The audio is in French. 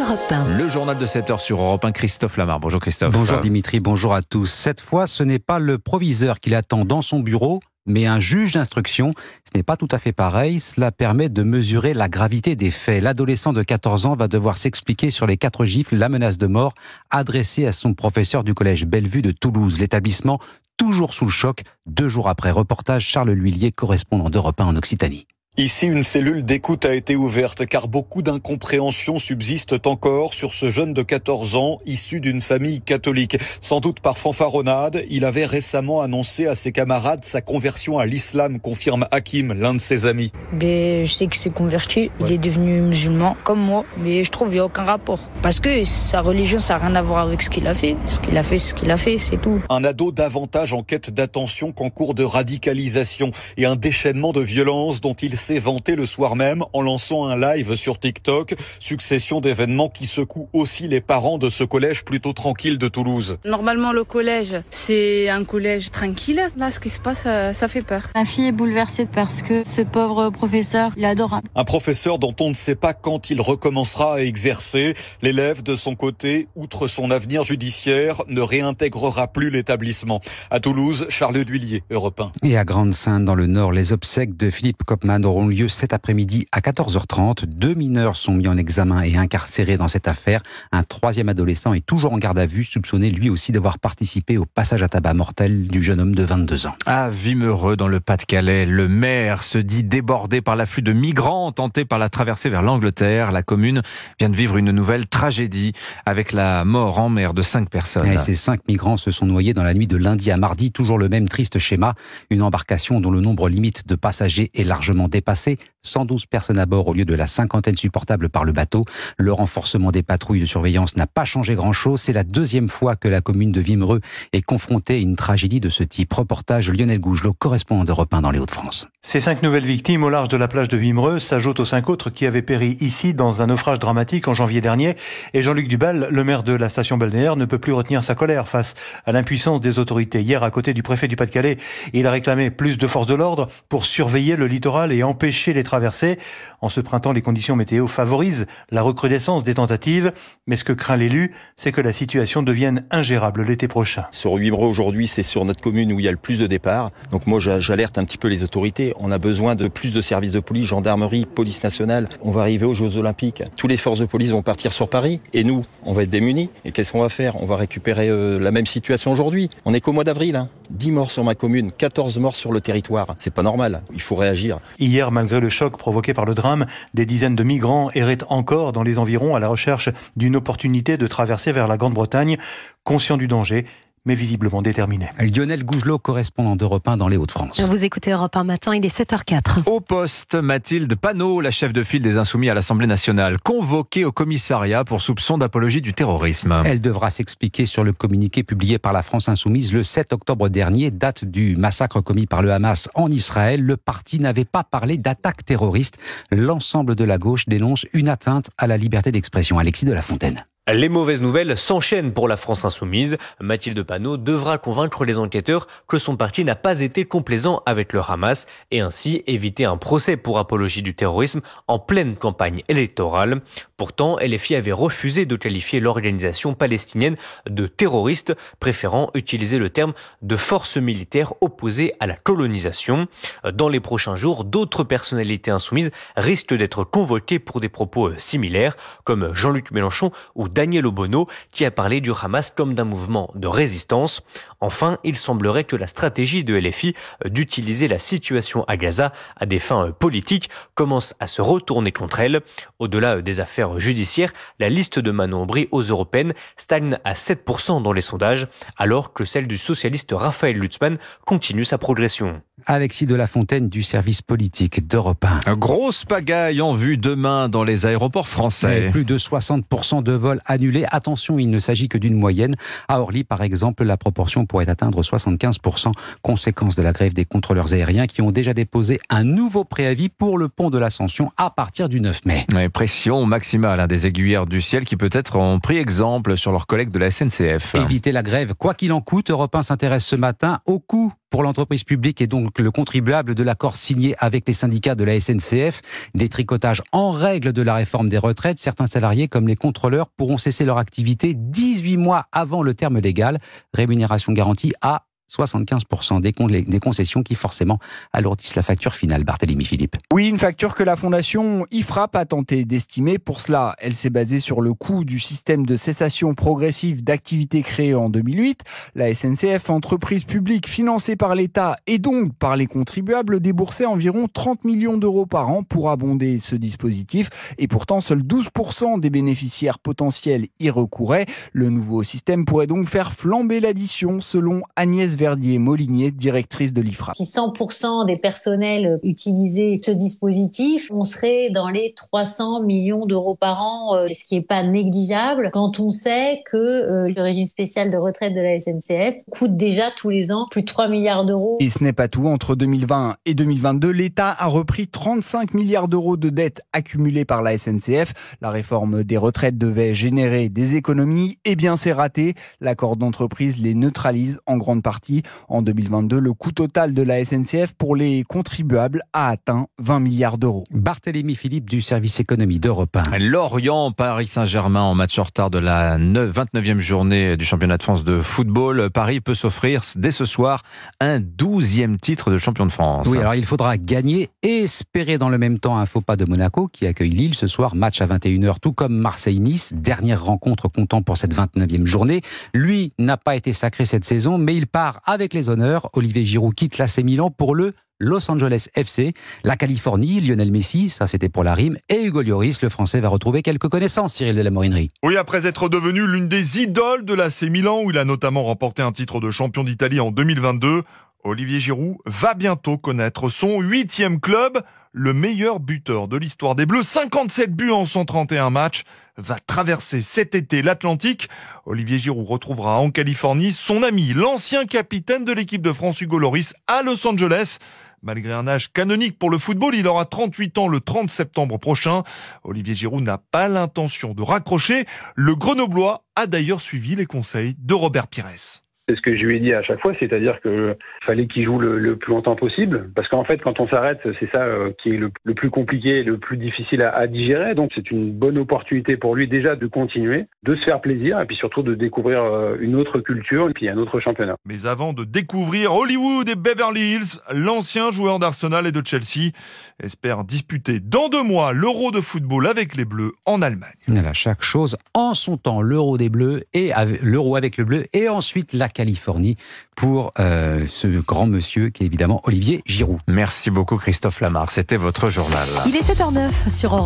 Europe 1. Le journal de 7h sur Europe 1, Christophe Lamar. Bonjour Christophe. Bonjour Dimitri, bonjour à tous. Cette fois, ce n'est pas le proviseur qui l'attend dans son bureau, mais un juge d'instruction. Ce n'est pas tout à fait pareil. Cela permet de mesurer la gravité des faits. L'adolescent de 14 ans va devoir s'expliquer sur les 4 gifles, la menace de mort adressée à son professeur du collège Bellevue de Toulouse. L'établissement toujours sous le choc. 2 jours après, reportage Charles L'Huillier, correspondant d'Europe 1 en Occitanie. Ici, une cellule d'écoute a été ouverte car beaucoup d'incompréhensions subsistent encore sur ce jeune de 14 ans issu d'une famille catholique. Sans doute par fanfaronnade, il avait récemment annoncé à ses camarades sa conversion à l'islam, confirme Hakim, l'un de ses amis. Je sais qu'il s'est converti, il est devenu musulman comme moi, mais je trouve qu'il n'y a aucun rapport. Parce que sa religion, ça n'a rien à voir avec ce qu'il a fait. Ce qu'il a fait, c'est tout. Un ado davantage en quête d'attention qu'en cours de radicalisation et un déchaînement de violence dont il s'est vanté le soir même en lançant un live sur TikTok. Succession d'événements qui secouent aussi les parents de ce collège plutôt tranquille de Toulouse. Normalement, le collège, c'est un collège tranquille. Là, ce qui se passe, ça fait peur. Ma fille est bouleversée parce que ce pauvre professeur, il est adorable. Un professeur dont on ne sait pas quand il recommencera à exercer. L'élève, de son côté, outre son avenir judiciaire, ne réintégrera plus l'établissement. À Toulouse, Charles L'Huillier, Europe 1. Et à Grande-Synthe, dans le Nord, les obsèques de Philippe Kopman auront lieu cet après-midi à 14h30. 2 mineurs sont mis en examen et incarcérés dans cette affaire. Un 3e adolescent est toujours en garde à vue, soupçonné lui aussi d'avoir participé au passage à tabac mortel du jeune homme de 22 ans. À Wimereux, dans le Pas-de-Calais, le maire se dit débordé par l'afflux de migrants tentés par la traversée vers l'Angleterre. La commune vient de vivre une nouvelle tragédie avec la mort en mer de 5 personnes. Et ces 5 migrants se sont noyés dans la nuit de lundi à mardi. Toujours le même triste schéma. Une embarcation dont le nombre limite de passagers est largement dépassé. 112 personnes à bord au lieu de la 50aine supportable par le bateau. Le renforcement des patrouilles de surveillance n'a pas changé grand-chose. C'est la 2e fois que la commune de Wimereux est confrontée à une tragédie de ce type. Reportage Lionel Gougelot, correspondant d'Europe 1 dans les Hauts-de-France. Ces 5 nouvelles victimes au large de la plage de Wimereux s'ajoutent aux 5 autres qui avaient péri ici dans un naufrage dramatique en janvier dernier. Et Jean-Luc Dubal, le maire de la station balnéaire, ne peut plus retenir sa colère face à l'impuissance des autorités. Hier, à côté du préfet du Pas-de-Calais, il a réclamé plus de forces de l'ordre pour surveiller le littoral et empêcher les traversées. En ce printemps, les conditions météo favorisent la recrudescence des tentatives. Mais ce que craint l'élu, c'est que la situation devienne ingérable l'été prochain. Sur Wimereux aujourd'hui, c'est sur notre commune où il y a le plus de départs. Donc moi, j'alerte un petit peu les autorités. On a besoin de plus de services de police, gendarmerie, police nationale. On va arriver aux Jeux Olympiques. Toutes les forces de police vont partir sur Paris. Et nous, on va être démunis. Et qu'est-ce qu'on va faire? On va récupérer la même situation aujourd'hui. On est qu'au mois d'avril. 10 morts sur ma commune, 14 morts sur le territoire. C'est pas normal. Il faut réagir. Hier, malgré le choc provoqué par le drame, des dizaines de migrants erraient encore dans les environs à la recherche d'une opportunité de traverser vers la Grande-Bretagne, conscients du danger, mais visiblement déterminés. Lionel Gougelot, correspondant d'Europe 1 dans les Hauts-de-France. Vous écoutez Europe 1 matin, il est 7h04. Au poste, Mathilde Panot, la chef de file des Insoumis à l'Assemblée nationale, convoquée au commissariat pour soupçon d'apologie du terrorisme. Elle devra s'expliquer sur le communiqué publié par la France Insoumise le 7 octobre dernier, date du massacre commis par le Hamas en Israël. Le parti n'avait pas parlé d'attaque terroriste. L'ensemble de la gauche dénonce une atteinte à la liberté d'expression. Alexis de la Fontaine. Les mauvaises nouvelles s'enchaînent pour la France Insoumise. Mathilde Panot devra convaincre les enquêteurs que son parti n'a pas été complaisant avec le Hamas et ainsi éviter un procès pour apologie du terrorisme en pleine campagne électorale. Pourtant, LFI avait refusé de qualifier l'organisation palestinienne de terroriste, préférant utiliser le terme de force militaire opposée à la colonisation. Dans les prochains jours, d'autres personnalités insoumises risquent d'être convoquées pour des propos similaires, comme Jean-Luc Mélenchon ou Daniel Obono, qui a parlé du Hamas comme d'un mouvement de résistance. Enfin, il semblerait que la stratégie de LFI d'utiliser la situation à Gaza à des fins politiques commence à se retourner contre elle. Au-delà des affaires judiciaires, la liste de Manon Aubry aux européennes stagne à 7% dans les sondages, alors que celle du socialiste Raphaël Lutzmann continue sa progression. Alexis de la Fontaine du service politique d'Europe 1. Grosse pagaille en vue demain dans les aéroports français. Et plus de 60% de vols annulés. Attention, il ne s'agit que d'une moyenne. À Orly, par exemple, la proportion pourrait atteindre 75%. Conséquence de la grève des contrôleurs aériens qui ont déjà déposé un nouveau préavis pour le pont de l'Ascension à partir du 9 mai. Pression maximale Climat, l'un des aiguilleurs du ciel qui peut-être ont pris exemple sur leurs collègues de la SNCF. Éviter la grève, quoi qu'il en coûte. Europe 1 s'intéresse ce matin au coût pour l'entreprise publique et donc le contribuable de l'accord signé avec les syndicats de la SNCF. Détricotage en règle de la réforme des retraites. Certains salariés, comme les contrôleurs, pourront cesser leur activité 18 mois avant le terme légal. Rémunération garantie à 75% des concessions qui forcément alourdissent la facture finale. Barthélémy Philippe. Oui, une facture que la fondation IFRAP a tenté d'estimer. Pour cela, elle s'est basée sur le coût du système de cessation progressive d'activité créé en 2008. La SNCF, entreprise publique financée par l'État et donc par les contribuables, déboursait environ 30 millions d'euros par an pour abonder ce dispositif. Et pourtant, seuls 12% des bénéficiaires potentiels y recouraient. Le nouveau système pourrait donc faire flamber l'addition, selon Agnès Verdier-Molinier, directrice de l'IFRAP. Si 100% des personnels utilisaient ce dispositif, on serait dans les 300 millions d'euros par an, ce qui n'est pas négligeable quand on sait que le régime spécial de retraite de la SNCF coûte déjà tous les ans plus de 3 milliards d'euros. Et ce n'est pas tout. Entre 2020 et 2022, l'État a repris 35 milliards d'euros de dettes accumulées par la SNCF. La réforme des retraites devait générer des économies. Eh bien, c'est raté. L'accord d'entreprise les neutralise en grande partie. En 2022, le coût total de la SNCF pour les contribuables a atteint 20 milliards d'euros. Barthélémy Philippe du service économie d'Europe 1. Lorient, Paris Saint-Germain en match en retard de la 29e journée du championnat de France de football. Paris peut s'offrir dès ce soir un 12e titre de champion de France. Oui, alors il faudra gagner et espérer dans le même temps un faux pas de Monaco qui accueille Lille ce soir. Match à 21h, tout comme Marseille-Nice. Dernière rencontre comptant pour cette 29e journée. Lui n'a pas été sacré cette saison, mais il part avec les honneurs. Olivier Giroud quitte l'AC Milan pour le Los Angeles FC. La Californie, Lionel Messi, ça c'était pour la rime. Et Hugo Lloris, le Français, va retrouver quelques connaissances, Cyril de la Morinerie. Oui, après être devenu l'une des idoles de l'AC Milan, où il a notamment remporté un titre de champion d'Italie en 2022, Olivier Giroud va bientôt connaître son 8e club. Le meilleur buteur de l'histoire des Bleus, 57 buts en 131 matchs, va traverser cet été l'Atlantique. Olivier Giroud retrouvera en Californie son ami, l'ancien capitaine de l'équipe de France Hugo Lloris à Los Angeles. Malgré un âge canonique pour le football, il aura 38 ans le 30 septembre prochain. Olivier Giroud n'a pas l'intention de raccrocher. Le Grenoblois a d'ailleurs suivi les conseils de Robert Pires. C'est ce que je lui ai dit à chaque fois, c'est-à-dire que fallait qu'il joue le plus longtemps possible, parce qu'en fait, quand on s'arrête, c'est ça qui est le plus compliqué, le plus difficile à digérer. Donc, c'est une bonne opportunité pour lui déjà de continuer, de se faire plaisir, et puis surtout de découvrir une autre culture, et puis un autre championnat. Mais avant de découvrir Hollywood et Beverly Hills, l'ancien joueur d'Arsenal et de Chelsea espère disputer dans 2 mois l'Euro de football avec les Bleus en Allemagne. Voilà, chaque chose en son temps. L'Euro des Bleus et l'Euro avec le Bleu, et ensuite la Californie pour ce grand monsieur qui est évidemment Olivier Giroud. Merci beaucoup Christophe Lamarre, c'était votre journal. Il est 7h09 sur Europe.